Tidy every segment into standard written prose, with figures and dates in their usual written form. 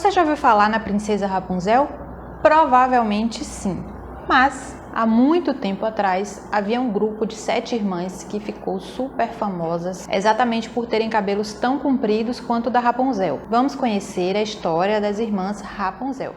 Você já ouviu falar na princesa Rapunzel? Provavelmente sim, mas há muito tempo atrás havia um grupo de 7 irmãs que ficou super famosas exatamente por terem cabelos tão compridos quanto o da Rapunzel. Vamos conhecer a história das irmãs Rapunzel.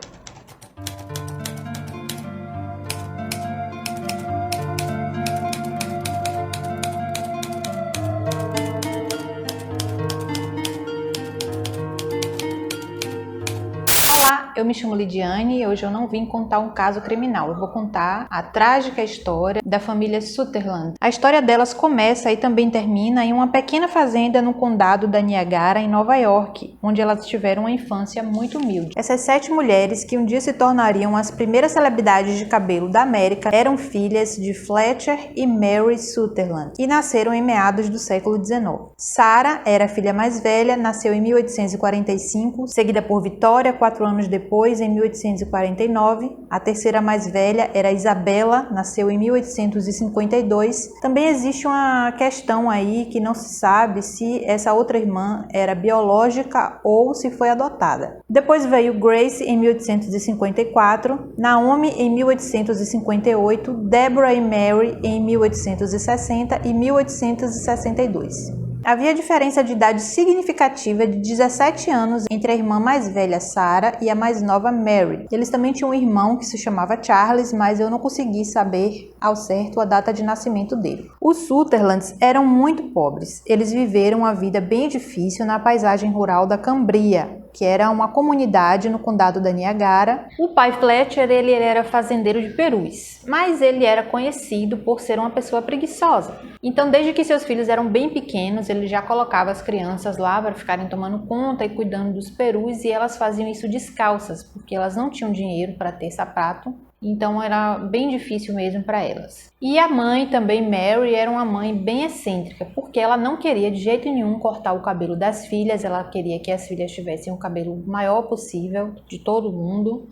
Olá, eu me chamo Lidiane e hoje eu não vim contar um caso criminal, eu vou contar a trágica história da família Sutherland. A história delas começa e também termina em uma pequena fazenda no condado da Niagara, em Nova York, onde elas tiveram uma infância muito humilde. Essas 7 mulheres, que um dia se tornariam as primeiras celebridades de cabelo da América, eram filhas de Fletcher e Mary Sutherland e nasceram em meados do século XIX. Sarah era a filha mais velha, nasceu em 1845, seguida por Victoria, 4 anos depois, em 1849. A terceira mais velha era Isabella, nasceu em 1852. Também existe uma questão aí que não se sabe se essa outra irmã era biológica ou se foi adotada. Depois veio Grace em 1854, Naomi em 1858, Deborah e Mary em 1860 e 1862. Havia diferença de idade significativa de 17 anos entre a irmã mais velha, Sarah, e a mais nova, Mary. Eles também tinham um irmão que se chamava Charles, mas eu não consegui saber ao certo a data de nascimento dele. Os Sutherlands eram muito pobres. Eles viveram uma vida bem difícil na paisagem rural da Cambria, que era uma comunidade no condado da Niagara. O pai Fletcher, ele era fazendeiro de perus, mas ele era conhecido por ser uma pessoa preguiçosa. Então, desde que seus filhos eram bem pequenos, ele já colocava as crianças lá para ficarem tomando conta e cuidando dos perus, e elas faziam isso descalças, porque elas não tinham dinheiro para ter sapato. Então era bem difícil mesmo para elas. E a mãe também, Mary, era uma mãe bem excêntrica, porque ela não queria de jeito nenhum cortar o cabelo das filhas, ela queria que as filhas tivessem o cabelo maior possível de todo mundo.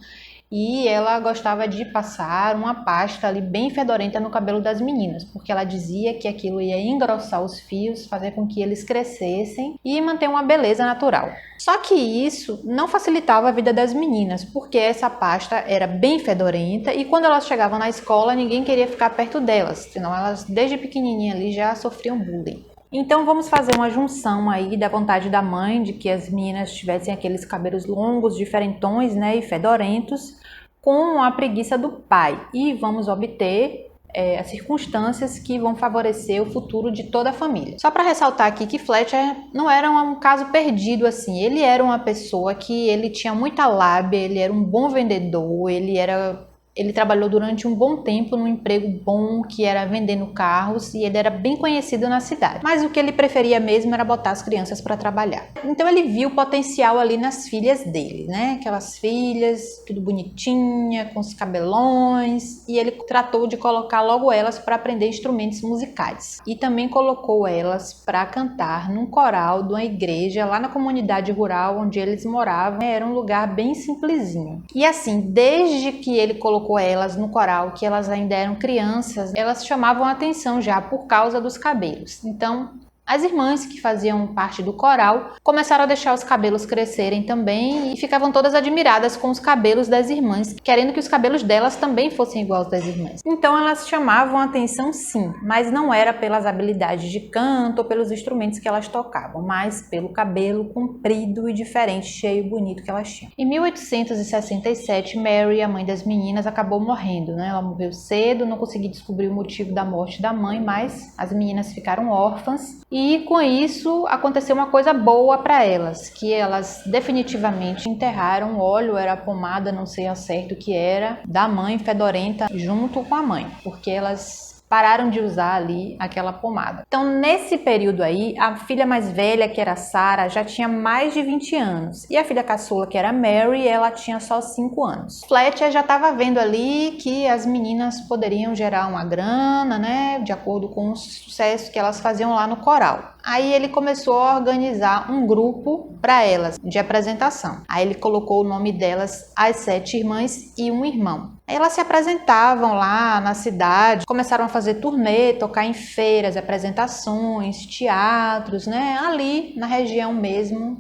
E ela gostava de passar uma pasta ali bem fedorenta no cabelo das meninas, porque ela dizia que aquilo ia engrossar os fios, fazer com que eles crescessem e manter uma beleza natural. Só que isso não facilitava a vida das meninas, porque essa pasta era bem fedorenta e quando elas chegavam na escola ninguém queria ficar perto delas, senão elas desde pequenininha ali já sofriam bullying. Então vamos fazer uma junção aí da vontade da mãe de que as meninas tivessem aqueles cabelos longos, diferentões, né, e fedorentos, com a preguiça do pai, e vamos obter as circunstâncias que vão favorecer o futuro de toda a família. Só para ressaltar aqui que Fletcher não era um caso perdido assim, ele era uma pessoa que ele tinha muita lábia, ele era um bom vendedor, ele trabalhou durante um bom tempo num emprego bom, que era vendendo carros, e ele era bem conhecido na cidade. Mas o que ele preferia mesmo era botar as crianças para trabalhar. Então ele viu o potencial ali nas filhas dele, né? Aquelas filhas, tudo bonitinha, com os cabelões, e ele tratou de colocar logo elas para aprender instrumentos musicais. E também colocou elas para cantar num coral de uma igreja lá na comunidade rural onde eles moravam. Era um lugar bem simplesinho. E assim, desde que ele colocou elas no coral, que elas ainda eram crianças, elas chamavam a atenção já por causa dos cabelos. Então, as irmãs que faziam parte do coral começaram a deixar os cabelos crescerem também e ficavam todas admiradas com os cabelos das irmãs, querendo que os cabelos delas também fossem iguais aos das irmãs. Então elas chamavam a atenção sim, mas não era pelas habilidades de canto ou pelos instrumentos que elas tocavam, mas pelo cabelo comprido e diferente, cheio e bonito que elas tinham. Em 1867, Mary, a mãe das meninas, acabou morrendo, né? Ela morreu cedo, não consegui descobrir o motivo da morte da mãe, mas as meninas ficaram órfãs. E com isso aconteceu uma coisa boa para elas, que elas definitivamente enterraram o óleo, era a pomada, não sei ao certo o que era, da mãe fedorenta junto com a mãe, porque elas pararam de usar ali aquela pomada. Então, nesse período aí, a filha mais velha, que era Sarah, já tinha mais de 20 anos. E a filha caçula, que era Mary, ela tinha só 5 anos. Fletcher já estava vendo ali que as meninas poderiam gerar uma grana, né, de acordo com o sucesso que elas faziam lá no coral. Aí ele começou a organizar um grupo para elas, de apresentação. Aí ele colocou o nome delas, as 7 irmãs e um irmão. Aí elas se apresentavam lá na cidade, começaram a fazer turnê, tocar em feiras, apresentações, teatros, né? Ali na região mesmo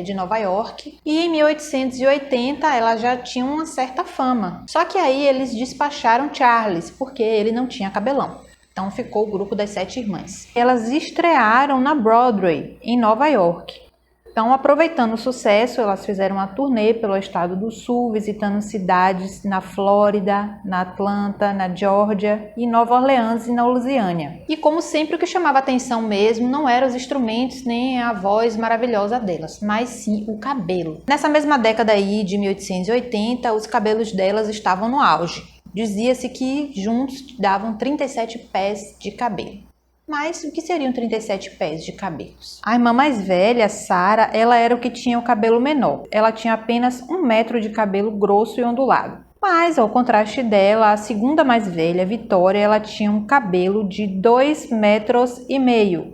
de Nova York, e em 1880 ela já tinha uma certa fama. Só que aí eles despacharam Charles, porque ele não tinha cabelão. Então ficou o grupo das 7 irmãs. Elas estrearam na Broadway, em Nova York. Então, aproveitando o sucesso, elas fizeram uma turnê pelo estado do Sul, visitando cidades na Flórida, na Atlanta, na Geórgia, em Nova Orleans e na Louisiana. E como sempre, o que chamava atenção mesmo não eram os instrumentos nem a voz maravilhosa delas, mas sim o cabelo. Nessa mesma década aí de 1880, os cabelos delas estavam no auge. Dizia-se que juntos davam 37 pés de cabelo. Mas o que seriam 37 pés de cabelos? A irmã mais velha, Sarah, ela era o que tinha o cabelo menor. Ela tinha apenas 1 metro de cabelo grosso e ondulado. Mas, ao contraste dela, a segunda mais velha, Vitória, ela tinha um cabelo de 2,5 metros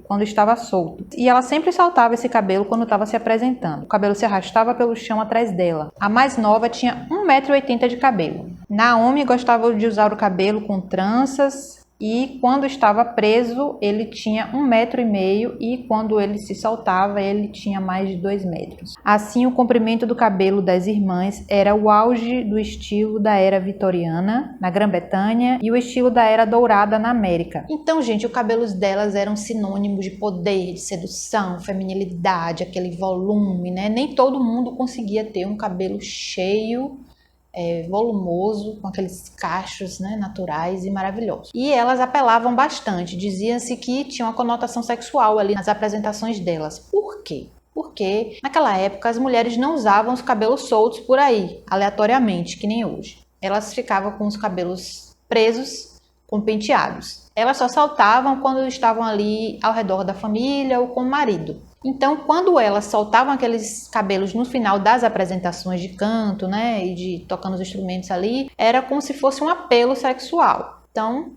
quando estava solto. E ela sempre soltava esse cabelo quando estava se apresentando. O cabelo se arrastava pelo chão atrás dela. A mais nova tinha 1,80 m de cabelo. Naomi gostava de usar o cabelo com tranças. E quando estava preso, ele tinha 1,5 metro e quando ele se soltava, ele tinha mais de 2 metros. Assim, o comprimento do cabelo das irmãs era o auge do estilo da era vitoriana na Grã-Bretanha e o estilo da era dourada na América. Então, gente, os cabelos delas eram sinônimos de poder, de sedução, feminilidade, aquele volume, né? Nem todo mundo conseguia ter um cabelo cheio, volumoso, com aqueles cachos, né, naturais e maravilhosos. E elas apelavam bastante, dizia-se que tinha uma conotação sexual ali nas apresentações delas. Por quê? Porque naquela época as mulheres não usavam os cabelos soltos por aí, aleatoriamente, que nem hoje. Elas ficavam com os cabelos presos, com penteados. Elas só soltavam quando estavam ali ao redor da família ou com o marido. Então, quando elas soltavam aqueles cabelos no final das apresentações de canto, né, e de tocando os instrumentos ali, era como se fosse um apelo sexual. Então,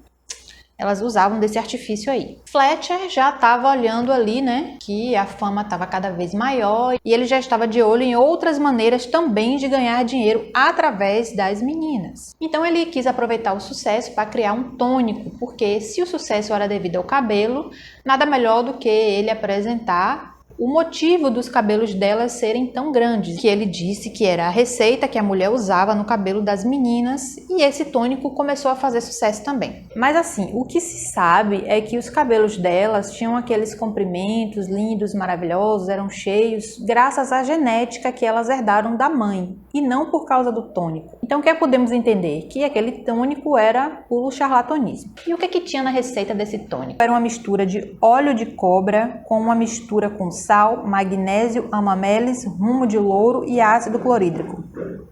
elas usavam desse artifício aí. Fletcher já estava olhando ali, né, que a fama estava cada vez maior e ele já estava de olho em outras maneiras também de ganhar dinheiro através das meninas. Então ele quis aproveitar o sucesso para criar um tônico, porque se o sucesso era devido ao cabelo, nada melhor do que ele apresentar o motivo dos cabelos delas serem tão grandes, que ele disse que era a receita que a mulher usava no cabelo das meninas, e esse tônico começou a fazer sucesso também. Mas assim, o que se sabe é que os cabelos delas tinham aqueles comprimentos lindos, maravilhosos, eram cheios, graças à genética que elas herdaram da mãe, e não por causa do tônico. Então o que podemos entender? Que aquele tônico era puro charlatanismo. E o que tinha na receita desse tônico? Era uma mistura de óleo de cobra com uma mistura com sal, magnésio, amamelis, rumo de louro e ácido clorídrico.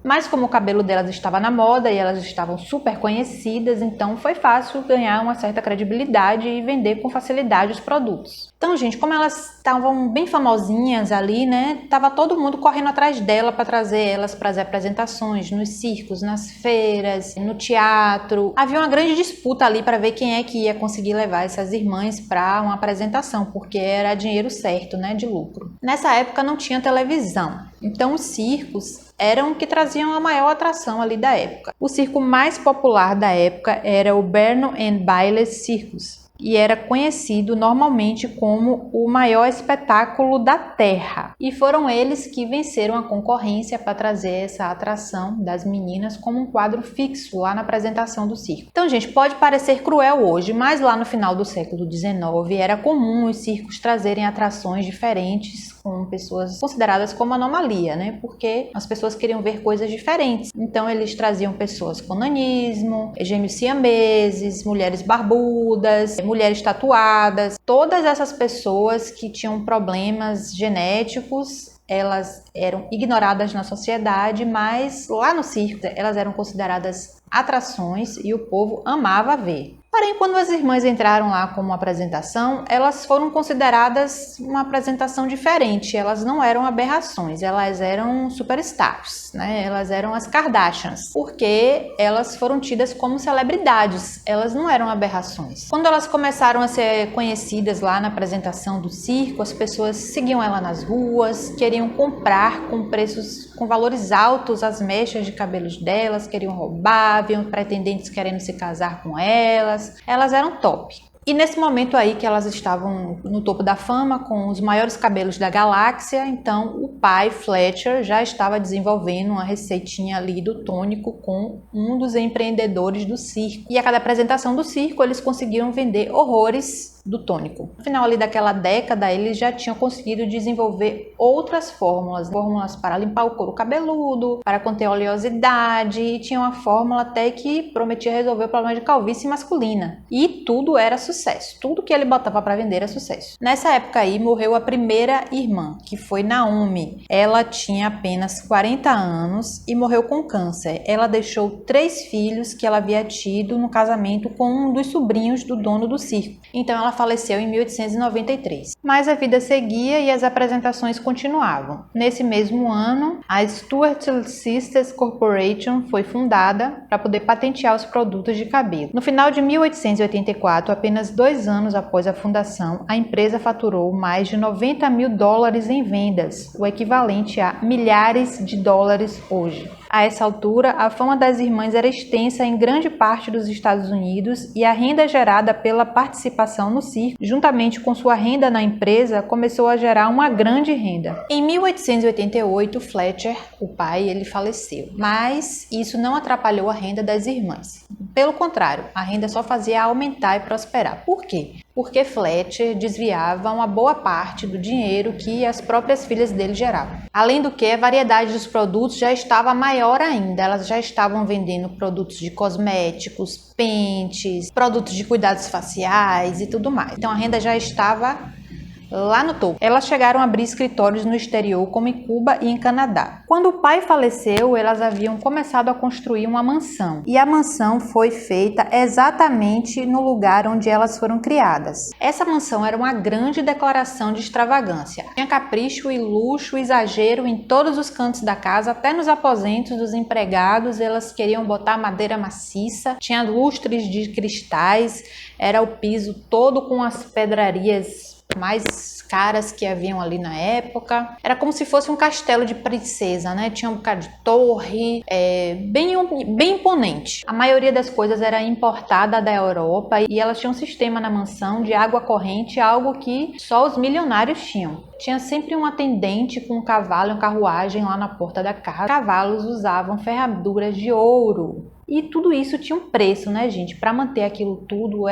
Mas como o cabelo delas estava na moda e elas estavam super conhecidas, então foi fácil ganhar uma certa credibilidade e vender com facilidade os produtos. Então, gente, como elas estavam bem famosinhas ali, né, tava todo mundo correndo atrás dela para trazer elas para as apresentações, nos circos, nas feiras, no teatro. Havia uma grande disputa ali para ver quem é que ia conseguir levar essas irmãs para uma apresentação, porque era dinheiro certo, né, de lucro. Nessa época não tinha televisão, então os circos eram que traziam a maior atração ali da época. O circo mais popular da época era o Barnum and Bailey Circus, e era conhecido normalmente como o maior espetáculo da Terra. E foram eles que venceram a concorrência para trazer essa atração das meninas como um quadro fixo lá na apresentação do circo. Então, gente, pode parecer cruel hoje, mas lá no final do século XIX era comum os circos trazerem atrações diferentes com pessoas consideradas como anomalia, né? Porque as pessoas queriam ver coisas diferentes. Então, eles traziam pessoas com nanismo, gêmeos siameses, mulheres barbudas, mulheres tatuadas. Todas essas pessoas que tinham problemas genéticos, elas eram ignoradas na sociedade, mas lá no circo elas eram consideradas atrações e o povo amava ver. Porém, quando as irmãs entraram lá como apresentação, elas foram consideradas uma apresentação diferente. Elas não eram aberrações, elas eram superstars, né? Elas eram as Kardashians, porque elas foram tidas como celebridades. Elas não eram aberrações. Quando elas começaram a ser conhecidas lá na apresentação do circo, as pessoas seguiam ela nas ruas, queriam comprar com preços, com valores altos as mechas de cabelos delas, queriam roubar, haviam pretendentes querendo se casar com elas. Elas eram top. E nesse momento aí que elas estavam no topo da fama, com os maiores cabelos da galáxia, então o pai, Fletcher, já estava desenvolvendo uma receitinha ali do tônico com um dos empreendedores do circo. E a cada apresentação do circo, eles conseguiram vender horrores do tônico. No final ali daquela década, eles já tinham conseguido desenvolver outras fórmulas para limpar o couro cabeludo, para conter oleosidade, e tinha uma fórmula até que prometia resolver o problema de calvície masculina. E tudo era sucesso, tudo que ele botava para vender era sucesso. Nessa época aí morreu a primeira irmã, que foi Naomi. Ela tinha apenas 40 anos e morreu com câncer. Ela deixou 3 filhos que ela havia tido no casamento com um dos sobrinhos do dono do circo. Então ela faleceu em 1893. Mas a vida seguia e as apresentações continuavam. Nesse mesmo ano, a Stuart Sisters Corporation foi fundada para poder patentear os produtos de cabelo. No final de 1884, apenas 2 anos após a fundação, a empresa faturou mais de $90 mil em vendas, o equivalente a milhares de dólares hoje. A essa altura, a fama das irmãs era extensa em grande parte dos Estados Unidos e a renda gerada pela participação no circo, juntamente com sua renda na empresa, começou a gerar uma grande renda. Em 1888, Fletcher, o pai, ele faleceu, mas isso não atrapalhou a renda das irmãs. Pelo contrário, a renda só fazia aumentar e prosperar. Por quê? Porque Fletcher desviava uma boa parte do dinheiro que as próprias filhas dele geravam. Além do que, a variedade dos produtos já estava maior ainda. Elas já estavam vendendo produtos de cosméticos, pentes, produtos de cuidados faciais e tudo mais. Então a renda já estava lá no topo. Elas chegaram a abrir escritórios no exterior, como em Cuba e em Canadá. Quando o pai faleceu, elas haviam começado a construir uma mansão. E a mansão foi feita exatamente no lugar onde elas foram criadas. Essa mansão era uma grande declaração de extravagância. Tinha capricho e luxo, exagero em todos os cantos da casa, até nos aposentos dos empregados. Elas queriam botar madeira maciça, tinha lustres de cristais, era o piso todo com as pedrarias mais caras que haviam ali na época. Era como se fosse um castelo de princesa, né? Tinha um bocado de torre, bem imponente. A maioria das coisas era importada da Europa e elas tinham um sistema na mansão de água corrente, algo que só os milionários tinham. Tinha sempre um atendente com um cavalo e uma carruagem lá na porta da casa. Os cavalos usavam ferraduras de ouro. E tudo isso tinha um preço, né, gente? Para manter aquilo tudo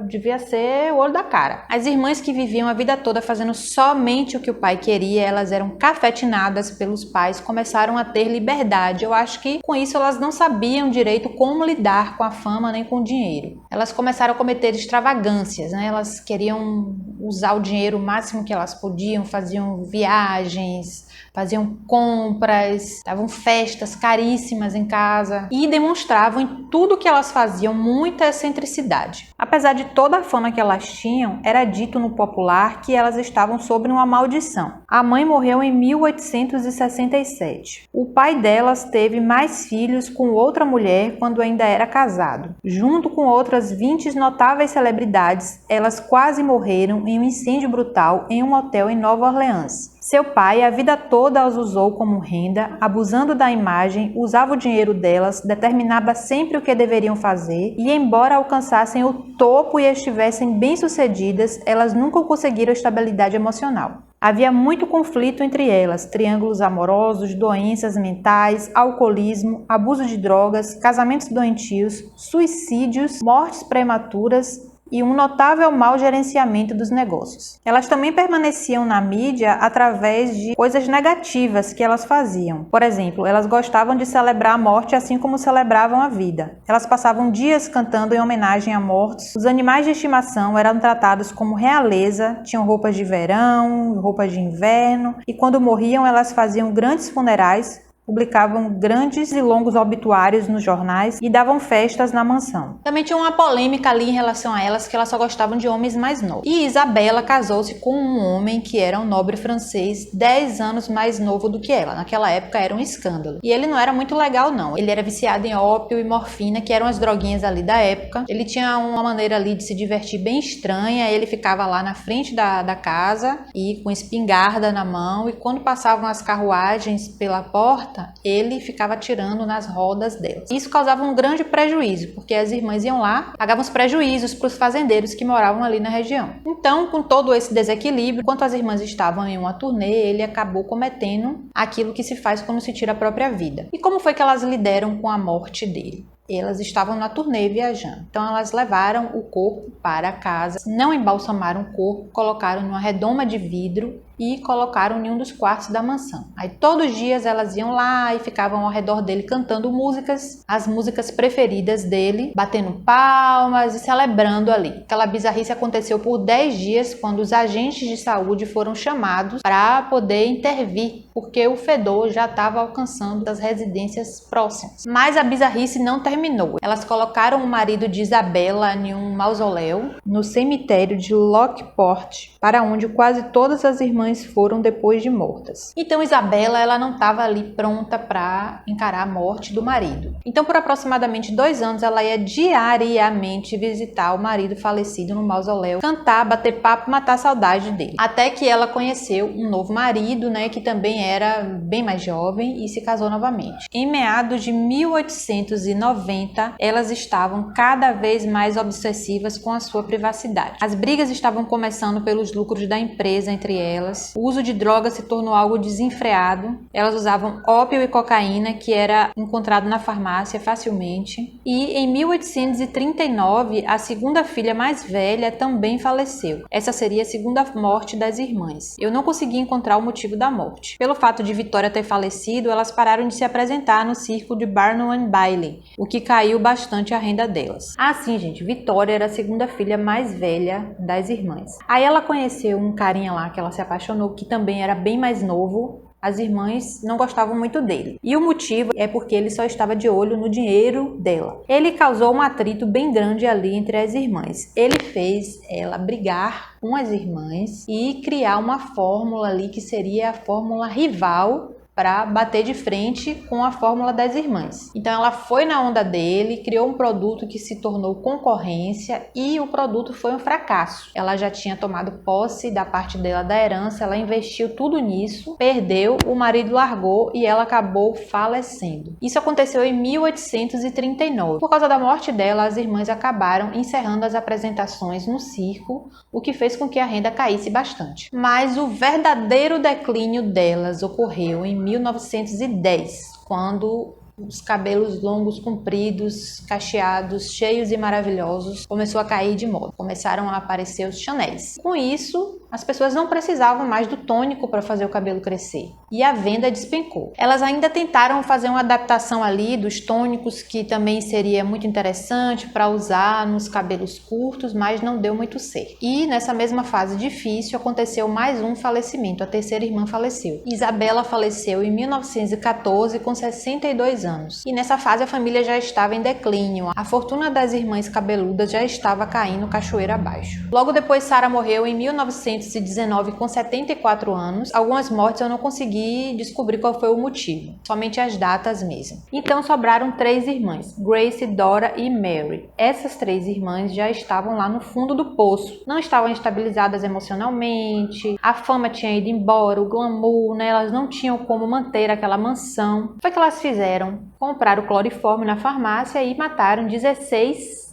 devia ser o olho da cara. As irmãs que viviam a vida toda fazendo somente o que o pai queria, elas eram cafetinadas pelos pais, começaram a ter liberdade. Eu acho que com isso elas não sabiam direito como lidar com a fama nem com o dinheiro. Elas começaram a cometer extravagâncias, né? Elas queriam usar o dinheiro o máximo que elas podiam, faziam viagens, faziam compras, davam festas caríssimas em casa e demonstravam em tudo que elas faziam muita excentricidade. Apesar de toda a fama que elas tinham, era dito no popular que elas estavam sob uma maldição. A mãe morreu em 1867. O pai delas teve mais filhos com outra mulher quando ainda era casado. Junto com outras 20 notáveis celebridades, elas quase morreram em um incêndio brutal em um hotel em Nova Orleans. Seu pai, a vida toda, as usou como renda, abusando da imagem, usava o dinheiro delas, determinava sempre o que deveriam fazer e, embora alcançassem o topo e estivessem bem-sucedidas, elas nunca conseguiram estabilidade emocional. Havia muito conflito entre elas, triângulos amorosos, doenças mentais, alcoolismo, abuso de drogas, casamentos doentios, suicídios, mortes prematuras e um notável mau gerenciamento dos negócios. Elas também permaneciam na mídia através de coisas negativas que elas faziam. Por exemplo, elas gostavam de celebrar a morte assim como celebravam a vida. Elas passavam dias cantando em homenagem a mortos. Os animais de estimação eram tratados como realeza, tinham roupas de verão, roupas de inverno, e quando morriam elas faziam grandes funerais, publicavam grandes e longos obituários nos jornais e davam festas na mansão. Também tinha uma polêmica ali em relação a elas, que elas só gostavam de homens mais novos. E Isabela casou-se com um homem que era um nobre francês 10 anos mais novo do que ela. Naquela época era um escândalo. E ele não era muito legal não. Ele era viciado em ópio e morfina, que eram as droguinhas ali da época. Ele tinha uma maneira ali de se divertir bem estranha. Ele ficava lá na frente da casa e com espingarda na mão. E quando passavam as carruagens pela porta, morta, ele ficava atirando nas rodas delas. Isso causava um grande prejuízo, porque as irmãs iam lá, pagavam os prejuízos para os fazendeiros que moravam ali na região. Então, com todo esse desequilíbrio, enquanto as irmãs estavam em uma turnê, ele acabou cometendo aquilo que se faz quando se tira a própria vida. E como foi que elas lidaram com a morte dele? Elas estavam na turnê viajando. Então elas levaram o corpo para casa, não embalsamaram o corpo, colocaram numa redoma de vidro e colocaram em um dos quartos da mansão. Aí todos os dias elas iam lá e ficavam ao redor dele cantando músicas, as músicas preferidas dele, batendo palmas e celebrando ali. Aquela bizarrice aconteceu por 10 dias, quando os agentes de saúde foram chamados para poder intervir, porque o fedor já estava alcançando as residências próximas. Mas a bizarrice não terminou. Elas colocaram o marido de Isabela em um mausoléu no cemitério de Lockport, para onde quase todas as irmãs foram depois de mortas. Então Isabela, ela não estava ali pronta para encarar a morte do marido. Então por aproximadamente 2 anos ela ia diariamente visitar o marido falecido no mausoléu, cantar, bater papo, matar a saudade dele. Até que ela conheceu um novo marido, né, que também era bem mais jovem, e se casou novamente. Em meados de 1890, elas estavam cada vez mais obsessivas com a sua privacidade. As brigas estavam começando pelos lucros da empresa entre elas. O uso de drogas se tornou algo desenfreado. Elas usavam ópio e cocaína, que era encontrado na farmácia facilmente. E em 1839, a segunda filha mais velha também faleceu. Essa seria a segunda morte das irmãs. Eu não consegui encontrar o motivo da morte. Pelo fato de Victoria ter falecido, elas pararam de se apresentar no circo de Barnum and Bailey, o que caiu bastante a renda delas. Assim, gente, Victoria era a segunda filha mais velha das irmãs. Aí ela conheceu um carinha lá que ela se apaixonou, que também era bem mais novo. As irmãs não gostavam muito dele. E o motivo é porque ele só estava de olho no dinheiro dela. Ele causou um atrito bem grande ali entre as irmãs. Ele fez ela brigar com as irmãs e criar uma fórmula ali que seria a fórmula rival para bater de frente com a fórmula das irmãs. Então ela foi na onda dele, criou um produto que se tornou concorrência e o produto foi um fracasso. Ela já tinha tomado posse da parte dela da herança, ela investiu tudo nisso, perdeu, o marido largou e ela acabou falecendo. Isso aconteceu em 1839. Por causa da morte dela, as irmãs acabaram encerrando as apresentações no circo, o que fez com que a renda caísse bastante. Mas o verdadeiro declínio delas ocorreu em 1910, quando os cabelos longos, compridos, cacheados, cheios e maravilhosos começou a cair de moda. Começaram a aparecer os Chanéis. Com isso, as pessoas não precisavam mais do tônico para fazer o cabelo crescer. E a venda despencou. Elas ainda tentaram fazer uma adaptação ali dos tônicos, que também seria muito interessante para usar nos cabelos curtos, mas não deu muito certo. E nessa mesma fase difícil aconteceu mais um falecimento. A terceira irmã faleceu. Isabela faleceu em 1914 com 62 anos. E nessa fase a família já estava em declínio. A fortuna das irmãs cabeludas já estava caindo cachoeira abaixo. Logo depois, Sarah morreu em 1919 com 74 anos. Algumas mortes eu não consegui descobrir qual foi o motivo, somente as datas mesmo. Então sobraram 3 irmãs, Grace, Dora e Mary. Essas 3 irmãs já estavam lá no fundo do poço, não estavam estabilizadas emocionalmente, a fama tinha ido embora, o glamour, né? Elas não tinham como manter aquela mansão. O que elas fizeram? Compraram cloriforme na farmácia e mataram 16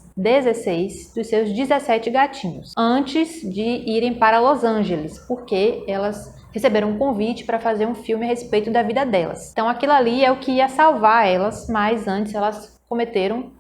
dos seus 17 gatinhos, antes de irem para Los Angeles, porque elas receberam um convite para fazer um filme a respeito da vida delas. Então aquilo ali é o que ia salvar elas, mas antes elas cometeram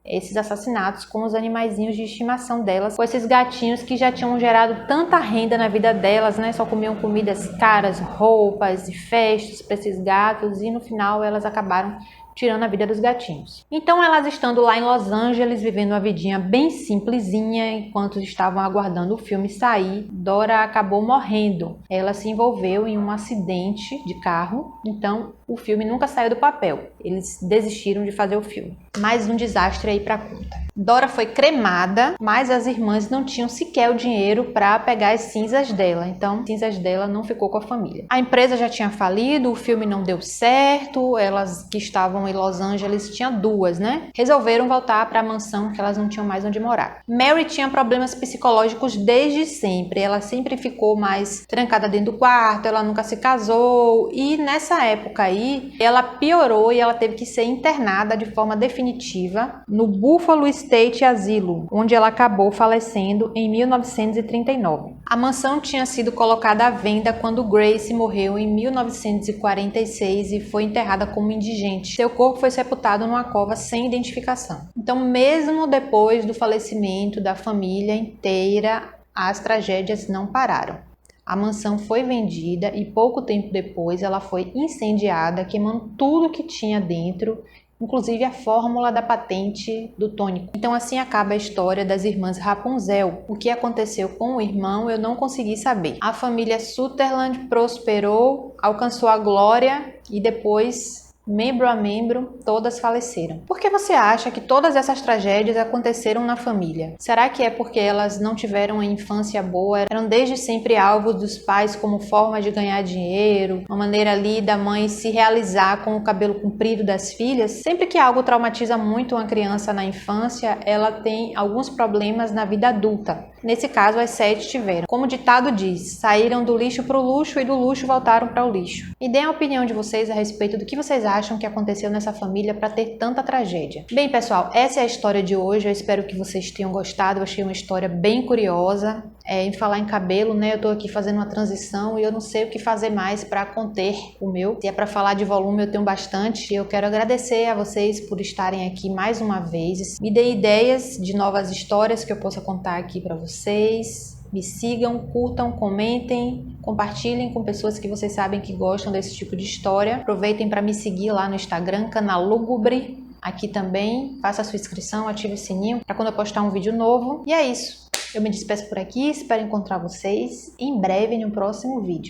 esses assassinatos com os animaizinhos de estimação delas, com esses gatinhos que já tinham gerado tanta renda na vida delas, né? Só comiam comidas caras, roupas e festas para esses gatos, e no final elas acabaram tirando a vida dos gatinhos. Então elas, estando lá em Los Angeles, vivendo uma vidinha bem simplesinha, enquanto estavam aguardando o filme sair, Dora acabou morrendo. Ela se envolveu em um acidente de carro, então o filme nunca saiu do papel. Eles desistiram de fazer o filme. Mais um desastre aí pra conta. Dora foi cremada, mas as irmãs não tinham sequer o dinheiro para pegar as cinzas dela, então as cinzas dela não ficou com a família. A empresa já tinha falido, o filme não deu certo, elas que estavam em Los Angeles, tinha 2, né? Resolveram voltar para a mansão, que elas não tinham mais onde morar. Mary tinha problemas psicológicos desde sempre, ela sempre ficou mais trancada dentro do quarto, ela nunca se casou, e nessa época aí dali, ela piorou e ela teve que ser internada de forma definitiva no Buffalo State Asylum, onde ela acabou falecendo em 1939. A mansão tinha sido colocada à venda quando Grace morreu em 1946 e foi enterrada como indigente. Seu corpo foi sepultado numa cova sem identificação. Então, mesmo depois do falecimento da família inteira, as tragédias não pararam. A mansão foi vendida e pouco tempo depois ela foi incendiada, queimando tudo que tinha dentro, inclusive a fórmula da patente do tônico. Então assim acaba a história das irmãs Rapunzel. O que aconteceu com o irmão eu não consegui saber. A família Sutherland prosperou, alcançou a glória e depois, membro a membro, todas faleceram. Por que você acha que todas essas tragédias aconteceram na família? Será que é porque elas não tiveram uma infância boa, eram desde sempre alvos dos pais como forma de ganhar dinheiro, uma maneira ali da mãe se realizar com o cabelo comprido das filhas? Sempre que algo traumatiza muito uma criança na infância, ela tem alguns problemas na vida adulta. Nesse caso, as 7 tiveram. Como o ditado diz, saíram do lixo para o luxo e do luxo voltaram para o lixo. E deem a opinião de vocês a respeito do que vocês acham que aconteceu nessa família para ter tanta tragédia. Bem, pessoal, essa é a história de hoje. Eu espero que vocês tenham gostado. Eu achei uma história bem curiosa. Em falar em cabelo, né? Eu tô aqui fazendo uma transição e eu não sei o que fazer mais para conter o meu. Se é para falar de volume, eu tenho bastante. Eu quero agradecer a vocês por estarem aqui mais uma vez. Me deem ideias de novas histórias que eu possa contar aqui para vocês. Me sigam, curtam, comentem, compartilhem com pessoas que vocês sabem que gostam desse tipo de história. Aproveitem para me seguir lá no Instagram, canal Lugubre. Aqui também, faça a sua inscrição, ative o sininho para quando eu postar um vídeo novo. E é isso. Eu me despeço por aqui, espero encontrar vocês em breve no próximo vídeo.